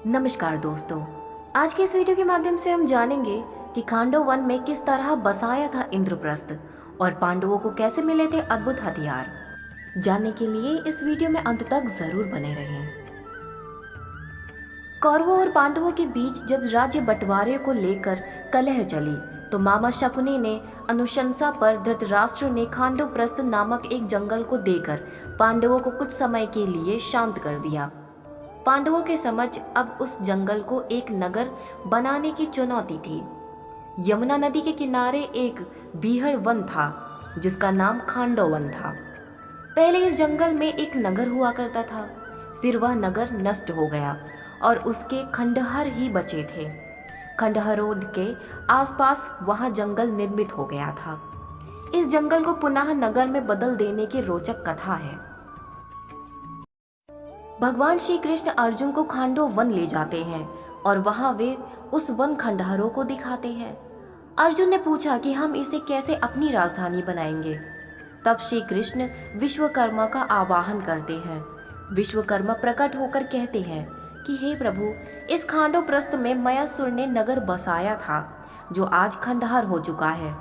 नमस्कार दोस्तों, आज के इस वीडियो के माध्यम से हम जानेंगे कि खांडव वन में किस तरह बसाया था इंद्रप्रस्थ और पांडवों को कैसे मिले थे अद्भुत हथियार। जानने के लिए इस वीडियो में अंत तक जरूर बने रहें। कौरवों और पांडवों के बीच जब राज्य बंटवारे को लेकर कलह चली तो मामा शकुनी ने अनुशंसा पर धृतराष्ट्र ने खांडवप्रस्थ नामक एक जंगल को देकर पांडवों को कुछ समय के लिए शांत कर दिया। पांडवों के समझ अब उस जंगल को एक नगर बनाने की चुनौती थी। यमुना नदी के किनारे एक बीहड़ वन था जिसका नाम खांडव वन था। पहले इस जंगल में एक नगर हुआ करता था, फिर वह नगर नष्ट हो गया और उसके खंडहर ही बचे थे। खंडहरों के आसपास वहां जंगल निर्मित हो गया था। इस जंगल को पुनः नगर में बदल देने की रोचक कथा है। भगवान श्री कृष्ण अर्जुन को खांडव वन ले जाते हैं और वहां वे उस वन खंडहरों को दिखाते हैं। अर्जुन ने पूछा कि हम इसे कैसे अपनी राजधानी बनाएंगे। तब श्री कृष्ण विश्वकर्मा का आवाहन करते हैं। विश्वकर्मा प्रकट होकर कहते हैं कि हे प्रभु, इस खांडवप्रस्थ में मयासुर ने नगर बसाया था जो आज खंडहर हो चुका है।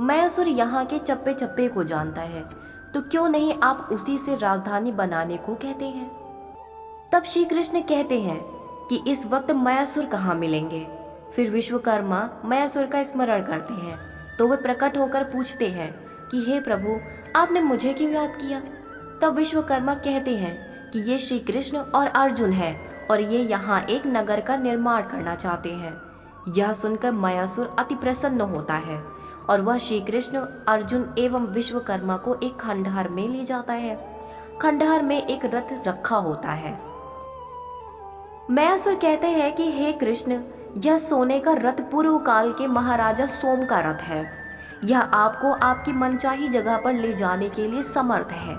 मयासुर यहाँ के चप्पे चप्पे को जानता है, तो क्यों नहीं आप उसी से राजधानी बनाने को कहते हैं। तब श्री कृष्ण कहते हैं कि इस वक्त मयासुर कहाँ मिलेंगे। फिर विश्वकर्मा मयासुर का स्मरण करते हैं तो वे प्रकट होकर पूछते हैं कि हे प्रभु, आपने मुझे क्यों याद किया। तब विश्वकर्मा कहते हैं कि ये श्री कृष्ण और अर्जुन है और ये यहाँ एक नगर का निर्माण करना चाहते हैं। यह सुनकर मयासुर अति प्रसन्न होता है और वह श्री कृष्ण, अर्जुन एवं विश्वकर्मा को एक खंडहर में ले जाता है। खंडहर में एक रथ रखा होता है। मयासुर कहते हैं कि हे कृष्ण, यह सोने का रथ पूर्व काल के महाराजा सोम का रथ है। यह आपको आपकी मनचाही जगह पर ले जाने के लिए समर्थ है।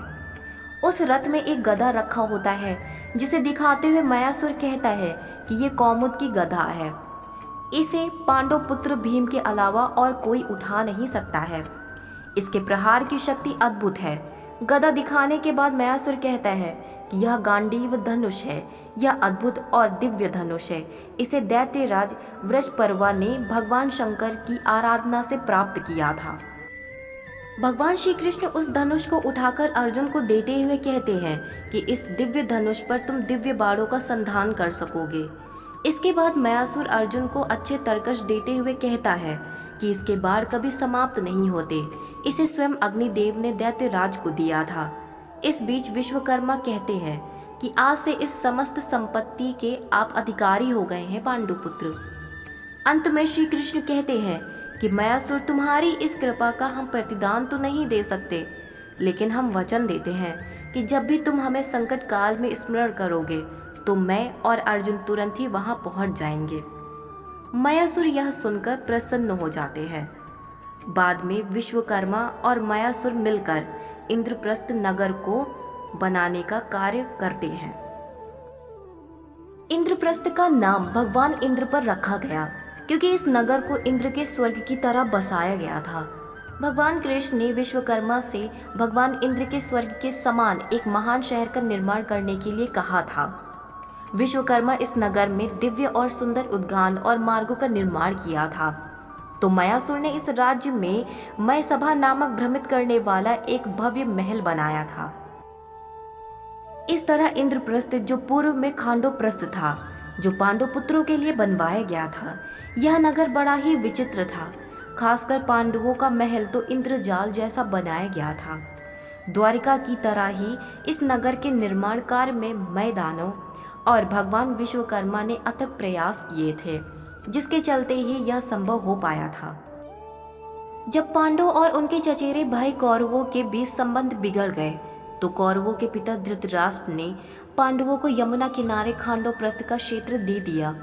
उस रथ में एक गधा रखा होता है जिसे दिखाते हुए मयासुर कहता है कि ये कौमुद की गधा है। इसे पांडव पुत्र भीम के अलावा और कोई उठा नहीं सकता है। इसके प्रहार की शक्ति अद्भुत है। गदा दिखाने के बाद मयासुर कहता है कि यह गांडीव धनुष है। यह अद्भुत और दिव्य धनुष है। इसे दैत्यराज वृषपर्वा ने भगवान शंकर की आराधना से प्राप्त किया था। भगवान श्री कृष्ण उस धनुष को उठाकर अर्जुन को देते हुए कहते हैं कि इस दिव्य धनुष पर तुम दिव्य बाणों का संधान कर सकोगे। इसके बाद मयासुर अर्जुन को अच्छे तरकश देते हुए कहता है कि इसके बाण कभी समाप्त नहीं होते। इसे स्वयं अग्निदेव ने दैत्यराज को दिया था। इस बीच विश्वकर्मा कहते हैं कि आज से इस समस्त संपत्ति के आप अधिकारी हो गए हैं पांडुपुत्र। अंत में श्री कृष्ण कहते हैं कि मयासुर, तुम्हारी इस कृपा का हम प्रतिदान तो नहीं दे सकते, लेकिन हम वचन देते हैं कि जब भी तुम हमें संकट काल में स्मरण करोगे तो मैं और अर्जुन तुरंत ही वहां पहुंच जाएंगे। मयासुर यह सुनकर प्रसन्न हो जाते हैं। बाद में विश्वकर्मा और मयासुर मिलकर इंद्रप्रस्थ नगर को बनाने का कार्य करते हैं। इंद्रप्रस्थ का नाम भगवान इंद्र पर रखा गया क्योंकि इस नगर को इंद्र के स्वर्ग की तरह बसाया गया था। भगवान कृष्ण ने विश्वकर्मा से भगवान इंद्र के स्वर्ग के समान एक महान शहर का निर्माण करने के लिए कहा था। विश्वकर्मा इस नगर में दिव्य और सुंदर उद्यान और मार्गों का निर्माण किया था, तो मयासुर ने इस राज्य में मय सभा नामक भ्रमित करने वाला एक भव्य महल बनाया था। इस तरह इंद्रप्रस्थ, जो पूर्व में खांडवप्रस्थ था, जो पांडव पुत्रों के लिए बनवाया गया था, यह नगर बड़ा ही विचित्र था। खासकर पांडवों का महल तो इंद्रजाल जैसा बनाया गया था। द्वारिका की तरह ही इस नगर के निर्माण कार्य में मैदानों और भगवान विश्वकर्मा ने अथक प्रयास किए थे, जिसके चलते ही यह संभव हो पाया था। जब पांडव और उनके चचेरे भाई कौरवों के बीच संबंध बिगड़ गए तो कौरवों के पिता धृतराष्ट्र ने पांडवों को यमुना किनारे खांडवप्रस्थ का क्षेत्र दे दिया।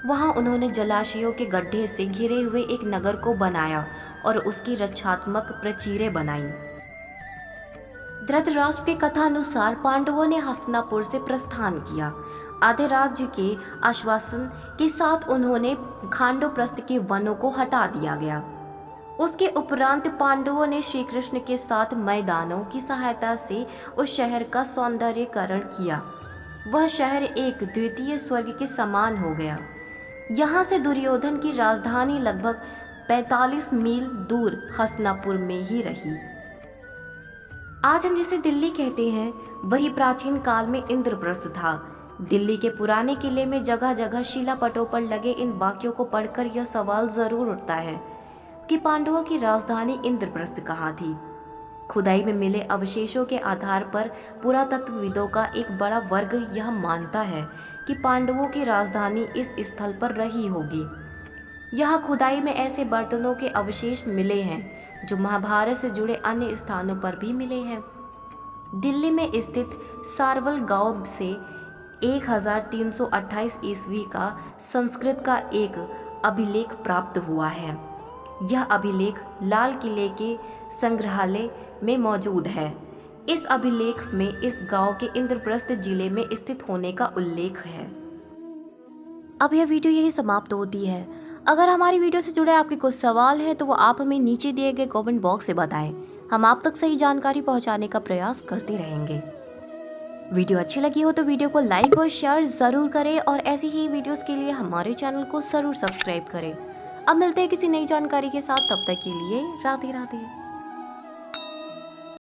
वहां उन्होंने जलाशयों के गड्ढे से घिरे हुए एक नगर को बनाया और उसकी रक्षात्मक प्राचीरें बनाई। धृतराष्ट्र के कथानुसार पांडवों ने हस्तिनापुर से प्रस्थान किया। आधे राज्य के आश्वासन के साथ उन्होंने खांडवप्रस्थ के वनों को हटा दिया गया। उसके उपरांत पांडवों ने श्री कृष्ण के साथ मैदानों की सहायता से उस शहर का सौंदर्यीकरण किया। वह शहर एक द्वितीय स्वर्ग के समान हो गया। यहाँ से दुर्योधन की राजधानी लगभग 45 मील दूर हस्तिनापुर में ही रही। आज हम जिसे दिल्ली कहते हैं वही प्राचीन काल में इंद्रप्रस्थ था। दिल्ली के पुराने किले में जगह जगह शिलापटों पर लगे इन वाक्यों को पढ़कर यह सवाल जरूर उठता है कि पांडवों की राजधानी इंद्रप्रस्थ कहाँ थी। खुदाई में मिले अवशेषों के आधार पर पुरातत्वविदों का एक बड़ा वर्ग यह मानता है कि पांडवों की राजधानी इस स्थल पर रही होगी। यहाँ खुदाई में ऐसे बर्तनों के अवशेष मिले हैं जो महाभारत से जुड़े अन्य स्थानों पर भी मिले हैं। दिल्ली में स्थित सारवल गांव से 1328 ईस्वी का संस्कृत का एक अभिलेख प्राप्त हुआ है। यह अभिलेख लाल किले के संग्रहालय में मौजूद है। इस अभिलेख में इस गांव के इंद्रप्रस्थ जिले में स्थित होने का उल्लेख है। अब यह वीडियो यही समाप्त होती है। अगर हमारी वीडियो से जुड़े आपके कुछ सवाल हैं तो वो आप हमें नीचे दिए गए कमेंट बॉक्स से बताएं। हम आप तक सही जानकारी पहुंचाने का प्रयास करते रहेंगे। वीडियो अच्छी लगी हो तो वीडियो को लाइक और शेयर ज़रूर करें और ऐसी ही वीडियोस के लिए हमारे चैनल को ज़रूर सब्सक्राइब करें। अब मिलते हैं किसी नई जानकारी के साथ, तब तक के लिए राधे राधे।